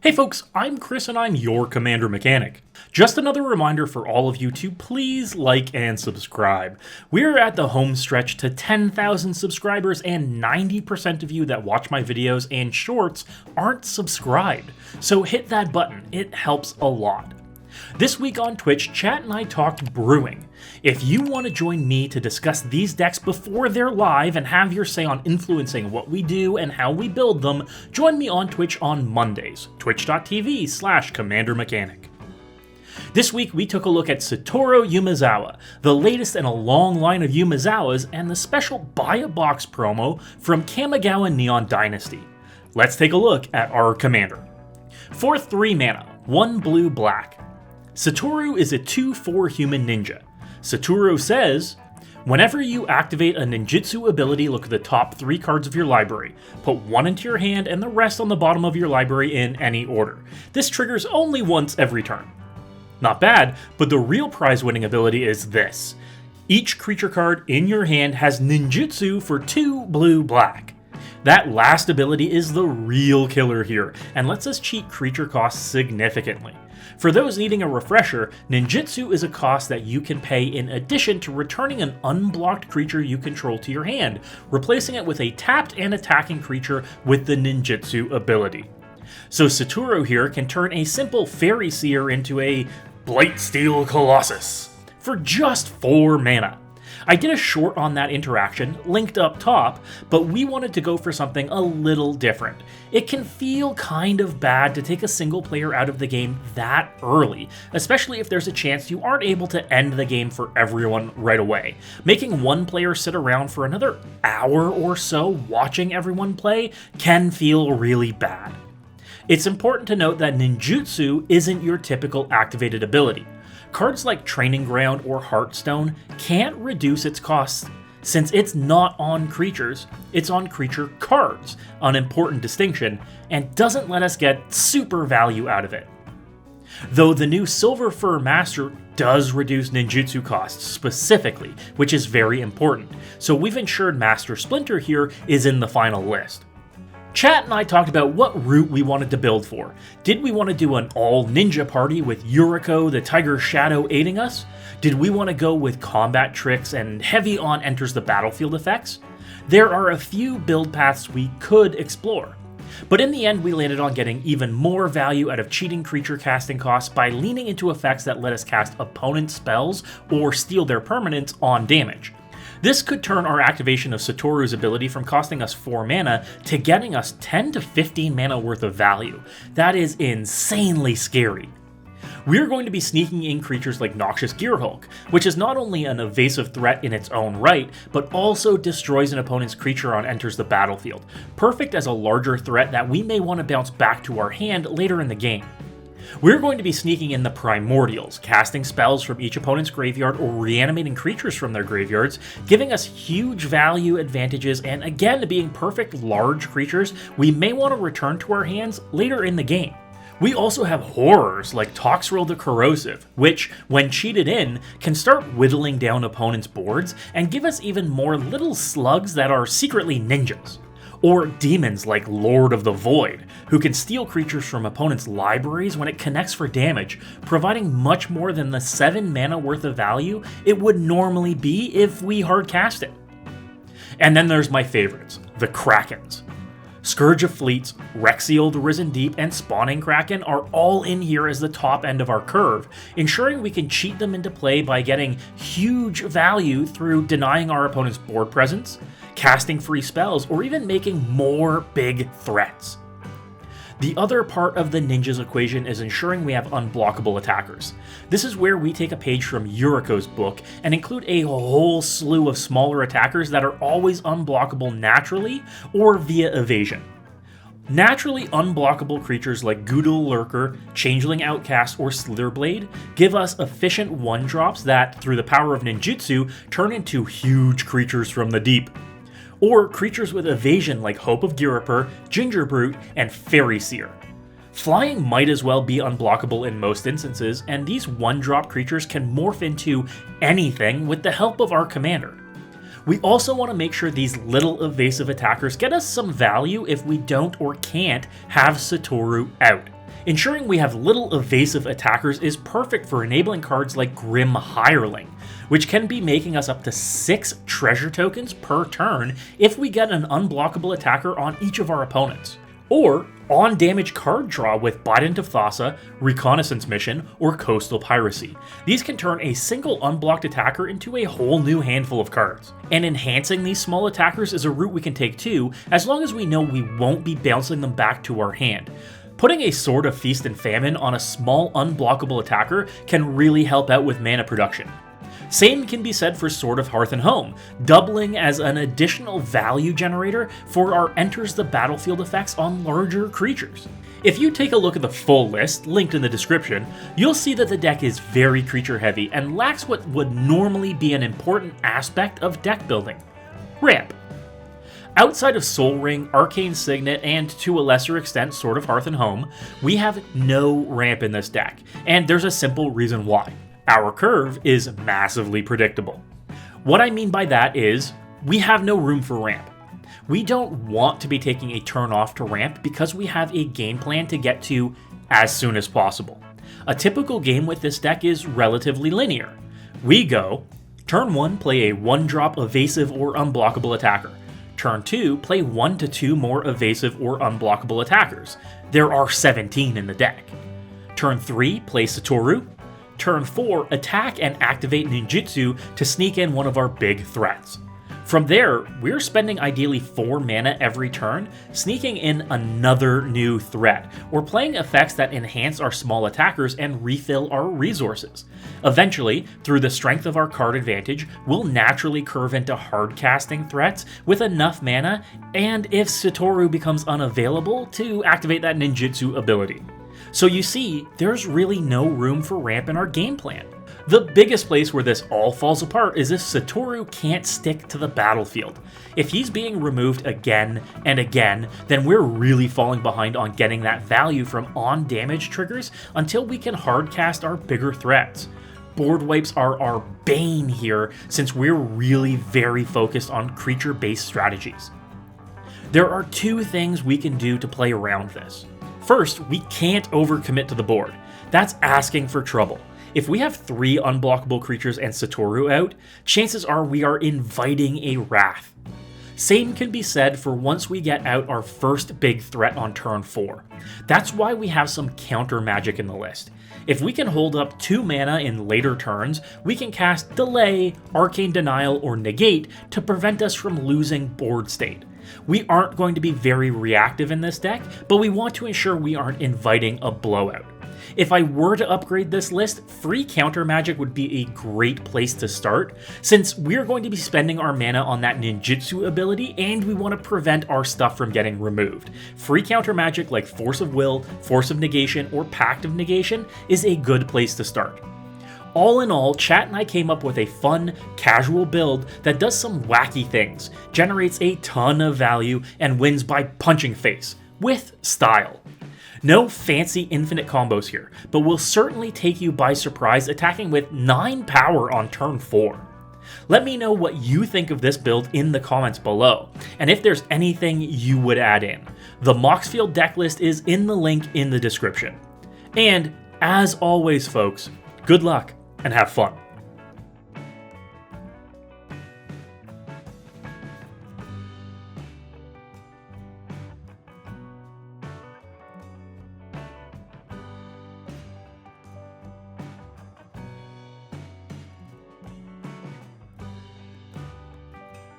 Hey folks, I'm Chris and I'm your Commander Mechanic. Just another reminder for all of you to please like and subscribe. We're at the home stretch to 10,000 subscribers and 90% of you that watch my videos and shorts aren't subscribed. So hit that button, it helps a lot. This week on Twitch, Chat and I talked brewing. If you want to join me to discuss these decks before they're live and have your say on influencing what we do and how we build them, join me on Twitch on Mondays, twitch.tv/CommanderMechanic. This week we took a look at Satoru Umezawa, the latest in a long line of Umezawas, and the special Buy a Box promo from Kamigawa Neon Dynasty. Let's take a look at our commander. For 3 mana, 1 blue black. Satoru is a 2/4 human ninja. Satoru says, whenever you activate a ninjutsu ability, look at the top 3 cards of your library. Put 1 into your hand and the rest on the bottom of your library in any order. This triggers only once every turn. Not bad, but the real prize-winning ability is this. Each creature card in your hand has ninjutsu for 2 blue black. That last ability is the real killer here, and lets us cheat creature costs significantly. For those needing a refresher, ninjutsu is a cost that you can pay in addition to returning an unblocked creature you control to your hand, replacing it with a tapped and attacking creature with the ninjutsu ability. So Satoru here can turn a simple Fairy Seer into a Blightsteel Colossus for just 4 mana. I did a short on that interaction, linked up top, but we wanted to go for something a little different. It can feel kind of bad to take a single player out of the game that early, especially if there's a chance you aren't able to end the game for everyone right away. Making one player sit around for another hour or so watching everyone play can feel really bad. It's important to note that ninjutsu isn't your typical activated ability. Cards like Training Ground or Heartstone can't reduce its costs since it's not on creatures, it's on creature cards, an important distinction, and doesn't let us get super value out of it. Though the new Silver Fur Master does reduce ninjutsu costs specifically, which is very important, so we've ensured Master Splinter here is in the final list. Chat and I talked about what route we wanted to build for. Did we want to do an all-ninja party with Yuriko the Tiger Shadow aiding us? Did we want to go with combat tricks and heavy on enters the battlefield effects? There are a few build paths we could explore. But in the end, we landed on getting even more value out of cheating creature casting costs by leaning into effects that let us cast opponent spells or steal their permanents on damage. This could turn our activation of Satoru's ability from costing us 4 mana to getting us 10 to 15 mana worth of value. That is insanely scary. We're going to be sneaking in creatures like Noxious Gearhulk, which is not only an evasive threat in its own right, but also destroys an opponent's creature on enters the battlefield, perfect as a larger threat that we may want to bounce back to our hand later in the game. We're going to be sneaking in the Primordials, casting spells from each opponent's graveyard or reanimating creatures from their graveyards, giving us huge value advantages and again being perfect large creatures we may want to return to our hands later in the game. We also have horrors like Toxrill the Corrosive, which, when cheated in, can start whittling down opponents' boards and give us even more little slugs that are secretly ninjas. Or demons like Lord of the Void, who can steal creatures from opponents' libraries when it connects for damage, providing much more than the 7 mana worth of value it would normally be if we hardcast it. And then there's my favorites, the Krakens. Scourge of Fleets, Rexiel the Risen Deep, and Spawning Kraken are all in here as the top end of our curve, ensuring we can cheat them into play by getting huge value through denying our opponent's board presence, casting free spells, or even making more big threats. The other part of the ninjas equation is ensuring we have unblockable attackers. This is where we take a page from Yuriko's book and include a whole slew of smaller attackers that are always unblockable naturally or via evasion. Naturally unblockable creatures like Goodle Lurker, Changeling Outcast, or Slitherblade give us efficient 1-drops that, through the power of ninjutsu, turn into huge creatures from the deep. Or creatures with evasion like Hope of Ghirapur, Ginger Brute, and Fairy Seer. Flying might as well be unblockable in most instances, and these 1-drop creatures can morph into anything with the help of our commander. We also want to make sure these little evasive attackers get us some value if we don't or can't have Satoru out. Ensuring we have little evasive attackers is perfect for enabling cards like Grim Hireling, which can be making us up to 6 treasure tokens per turn if we get an unblockable attacker on each of our opponents. Or on damage card draw with Bident of Thassa, Reconnaissance Mission, or Coastal Piracy. These can turn a single unblocked attacker into a whole new handful of cards. And enhancing these small attackers is a route we can take too, as long as we know we won't be bouncing them back to our hand. Putting a Sword of Feast and Famine on a small unblockable attacker can really help out with mana production. Same can be said for Sword of Hearth and Home, doubling as an additional value generator for our enters the battlefield effects on larger creatures. If you take a look at the full list, linked in the description, you'll see that the deck is very creature heavy and lacks what would normally be an important aspect of deck building: ramp. Outside of Soul Ring, Arcane Signet, and to a lesser extent Sword of Hearth and Home, we have no ramp in this deck, and there's a simple reason why. Our curve is massively predictable. What I mean by that is, we have no room for ramp. We don't want to be taking a turn off to ramp because we have a game plan to get to as soon as possible. A typical game with this deck is relatively linear. We go, turn 1, play a 1-drop evasive or unblockable attacker. Turn 2, play 1 to 2 more evasive or unblockable attackers. There are 17 in the deck. Turn 3, play Satoru. Turn 4, attack and activate ninjutsu to sneak in one of our big threats. From there, we're spending ideally 4 mana every turn, sneaking in another new threat, or playing effects that enhance our small attackers and refill our resources. Eventually, through the strength of our card advantage, we'll naturally curve into hard casting threats with enough mana, and if Satoru becomes unavailable, to activate that ninjutsu ability. So you see, there's really no room for ramp in our game plan. The biggest place where this all falls apart is if Satoru can't stick to the battlefield. If he's being removed again and again, then we're really falling behind on getting that value from on-damage triggers until we can hardcast our bigger threats. Board wipes are our bane here, since we're really very focused on creature-based strategies. There are 2 things we can do to play around this. First, we can't overcommit to the board. That's asking for trouble. If we have 3 unblockable creatures and Satoru out, chances are we are inviting a wrath. Same can be said for once we get out our first big threat on turn 4. That's why we have some counter magic in the list. If we can hold up 2 mana in later turns, we can cast Delay, Arcane Denial, or Negate to prevent us from losing board state. We aren't going to be very reactive in this deck, but we want to ensure we aren't inviting a blowout. If I were to upgrade this list, free counter magic would be a great place to start, since we're going to be spending our mana on that ninjutsu ability and we want to prevent our stuff from getting removed. Free counter magic like Force of Will, Force of Negation, or Pact of Negation is a good place to start. All in all, Chat and I came up with a fun, casual build that does some wacky things, generates a ton of value, and wins by punching face, with style. No fancy infinite combos here, but will certainly take you by surprise attacking with 9 power on turn 4. Let me know what you think of this build in the comments below, and if there's anything you would add in. The Moxfield deck list is in the link in the description. And, as always folks, good luck and have fun.